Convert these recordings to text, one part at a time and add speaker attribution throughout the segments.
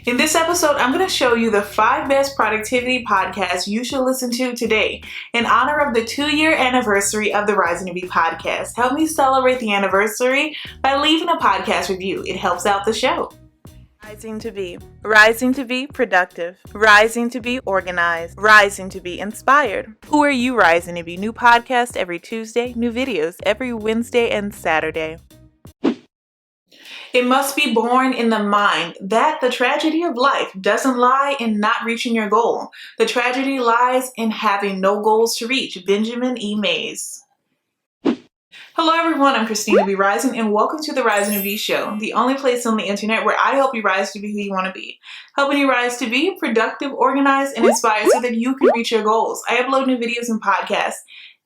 Speaker 1: In this episode, I'm going to show you the 5 best productivity podcasts you should listen to today in honor of the 2-year anniversary of the Risingtobe podcast. Help me celebrate the anniversary by leaving a podcast review. It helps out the show. Rising to be. Rising to be productive. Rising to be organized. Rising to be inspired. Who are you rising to be? New podcast every Tuesday, new videos every Wednesday and Saturday. It must be born in the mind that the tragedy of life doesn't lie in not reaching your goal. The tragedy lies in having no goals to reach. Benjamin E. Mays. Hello everyone, I'm Christina B Rising and welcome to the Risingtobe Show, the only place on the internet where I help you rise to be who you want to be. Helping you rise to be productive, organized, and inspired so that you can reach your goals. I upload new videos and podcasts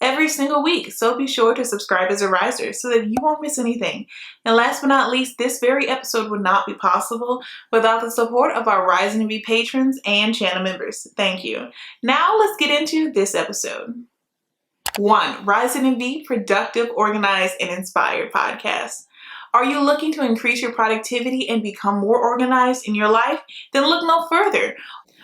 Speaker 1: every single week, so be sure to subscribe as a riser so that you won't miss anything. And last but not least, this very episode would not be possible without the support of our Risingtobe patrons and channel members. Thank you. Now let's get into this episode. 1. Risingtobe Productive, Organized, and Inspired Podcast. Are you looking to increase your productivity and become more organized in your life? Then look no further.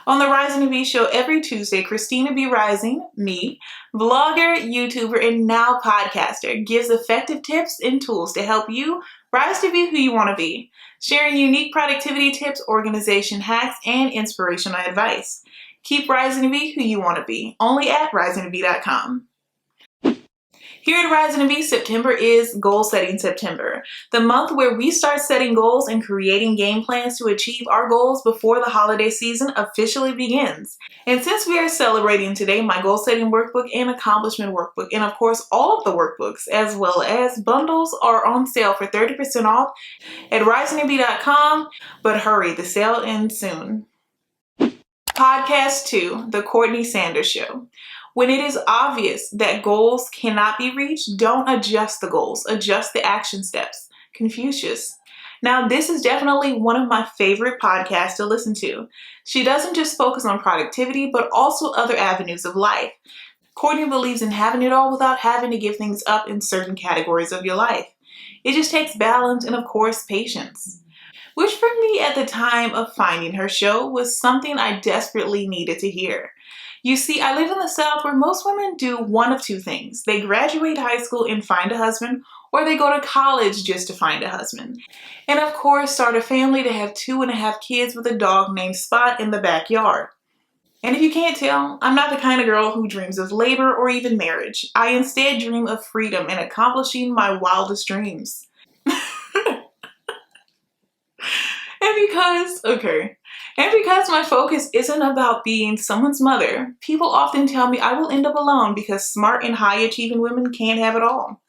Speaker 1: On the Risingtobe Show every Tuesday, Christina B Rising, me, vlogger, YouTuber, and now podcaster, gives effective tips and tools to help you rise to be who you want to be, sharing unique productivity tips, organization hacks, and inspirational advice. Keep rising to be who you want to be, only at risingtobe.com. Here at Risingtobe, September is Goal Setting September, the month where we start setting goals and creating game plans to achieve our goals before the holiday season officially begins. And since we are celebrating today, my goal setting workbook and accomplishment workbook, and of course all of the workbooks as well as bundles are on sale for 30% off at risingtobe.com, but hurry, the sale ends soon. Podcast 2, The Courtney Sanders Show. When it is obvious that goals cannot be reached, don't adjust the goals, adjust the action steps. Confucius. Now, this is definitely one of my favorite podcasts to listen to. She doesn't just focus on productivity, but also other avenues of life. Courtney believes in having it all without having to give things up in certain categories of your life. It just takes balance and, of course, patience. Which for me at the time of finding her show was something I desperately needed to hear. You see, I live in the South where most women do one of two things. They graduate high school and find a husband, or they go to college just to find a husband. And of course, start a family to have 2.5 kids with a dog named Spot in the backyard. And if you can't tell, I'm not the kind of girl who dreams of labor or even marriage. I instead dream of freedom and accomplishing my wildest dreams. And because my focus isn't about being someone's mother, people often tell me I will end up alone because smart and high-achieving women can't have it all.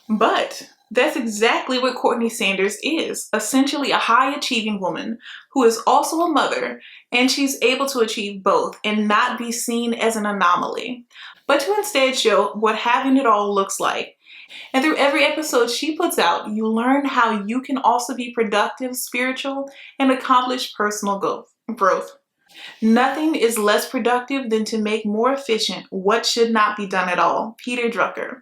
Speaker 1: But that's exactly what Courtney Sanders is, essentially a high-achieving woman who is also a mother, and she's able to achieve both and not be seen as an anomaly, but to instead show what having it all looks like. And through every episode she puts out, you learn how you can also be productive, spiritual, and accomplish personal growth. Nothing is less productive than to make more efficient what should not be done at all. Peter Drucker.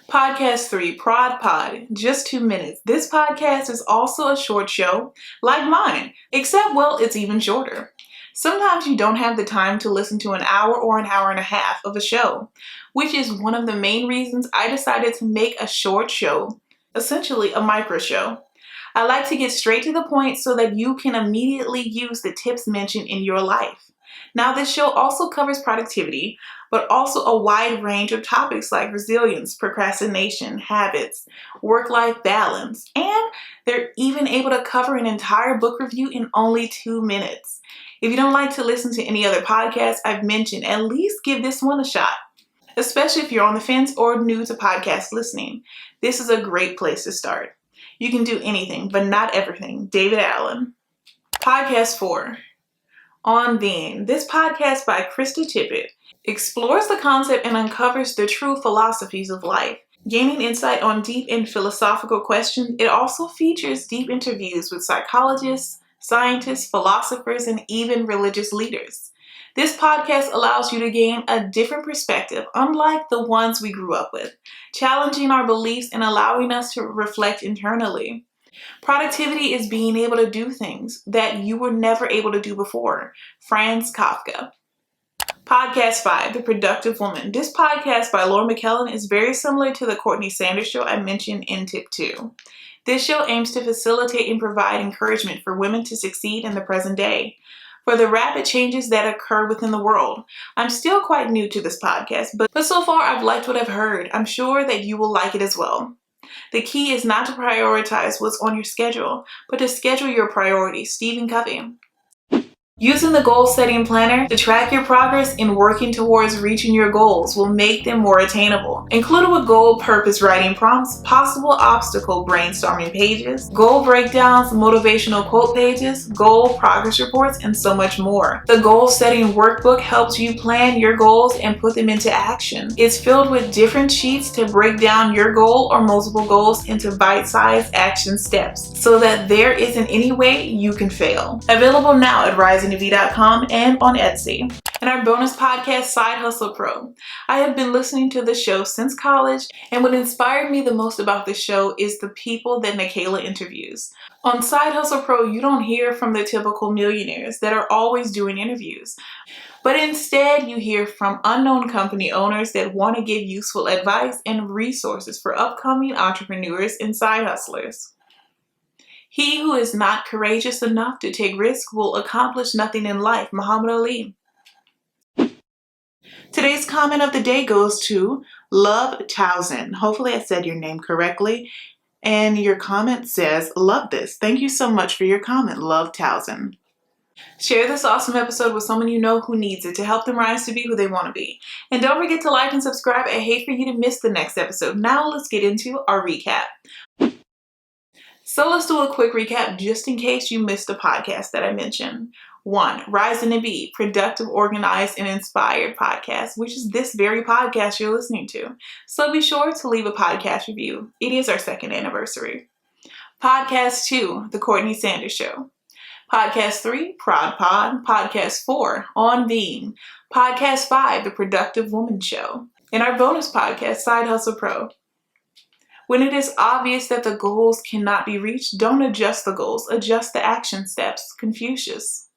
Speaker 1: Podcast 3, ProdPod, just 2 minutes. This podcast is also a short show, like mine, except, well, it's even shorter. Sometimes you don't have the time to listen to an hour or an hour and a half of a show, which is one of the main reasons I decided to make a short show, essentially a micro show. I like to get straight to the point so that you can immediately use the tips mentioned in your life. Now, this show also covers productivity, but also a wide range of topics like resilience, procrastination, habits, work-life balance, and they're even able to cover an entire book review in only 2 minutes. If you don't like to listen to any other podcasts I've mentioned, at least give this one a shot, especially if you're on the fence or new to podcast listening. This is a great place to start. You can do anything, but not everything. David Allen. Podcast 4, On Being. This podcast by Krista Tippett explores the concept and uncovers the true philosophies of life. Gaining insight on deep and philosophical questions, it also features deep interviews with psychologists, scientists, philosophers, and even religious leaders. This podcast allows you to gain a different perspective, unlike the ones we grew up with, challenging our beliefs and allowing us to reflect internally. Productivity is being able to do things that you were never able to do before. Franz Kafka. Podcast 5, The Productive Woman. This podcast by Laura McKellen is very similar to the Courtney Sanders show I mentioned in tip 2. This show aims to facilitate and provide encouragement for women to succeed in the present day, for the rapid changes that occur within the world. I'm still quite new to this podcast, but so far I've liked what I've heard. I'm sure that you will like it as well. The key is not to prioritize what's on your schedule, but to schedule your priorities. Stephen Covey. Using the goal setting planner to track your progress in working towards reaching your goals will make them more attainable. Included with goal purpose writing prompts, possible obstacle brainstorming pages, goal breakdowns, motivational quote pages, goal progress reports, and so much more. The goal setting workbook helps you plan your goals and put them into action. It's filled with different sheets to break down your goal or multiple goals into bite-sized action steps so that there isn't any way you can fail. Available now at risingtobe.com and on Etsy. And our bonus podcast, Side Hustle Pro. I have been listening to the show since college, and what inspired me the most about the show is the people that Nikayla interviews. On Side Hustle Pro, you don't hear from the typical millionaires that are always doing interviews, but instead you hear from unknown company owners that want to give useful advice and resources for upcoming entrepreneurs and side hustlers. He who is not courageous enough to take risks will accomplish nothing in life. Muhammad Ali. Today's comment of the day goes to Love Towson. Hopefully I said your name correctly. And your comment says, love this. Thank you so much for your comment, Love Towson. Share this awesome episode with someone you know who needs it to help them rise to be who they want to be. And don't forget to like and subscribe. I hate for you to miss the next episode. Now let's get into our recap. So let's do a quick recap just in case you missed the podcast that I mentioned. 1. Risingtobe, productive, organized, and inspired podcast, which is this very podcast you're listening to. So be sure to leave a podcast review. It is our 2nd anniversary. Podcast 2, The Courtney Sanders Show. Podcast 3, ProdPod. Podcast 4, On Being. Podcast 5, The Productive Woman Show. And our bonus podcast, Side Hustle Pro. When it is obvious that the goals cannot be reached, don't adjust the goals, adjust the action steps. Confucius.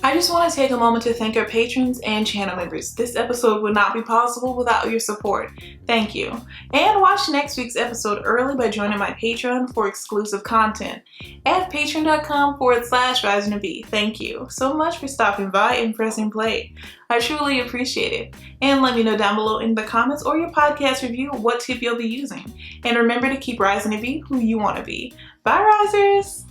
Speaker 1: I just want to take a moment to thank our patrons and channel members. This episode would not be possible without your support. Thank you. And watch next week's episode early by joining my Patreon for exclusive content at patreon.com/risingtobe. Thank you so much for stopping by and pressing play. I truly appreciate it. And let me know down below in the comments or your podcast review what tip you'll be using. And remember to keep rising to be who you want to be. Bye, risers!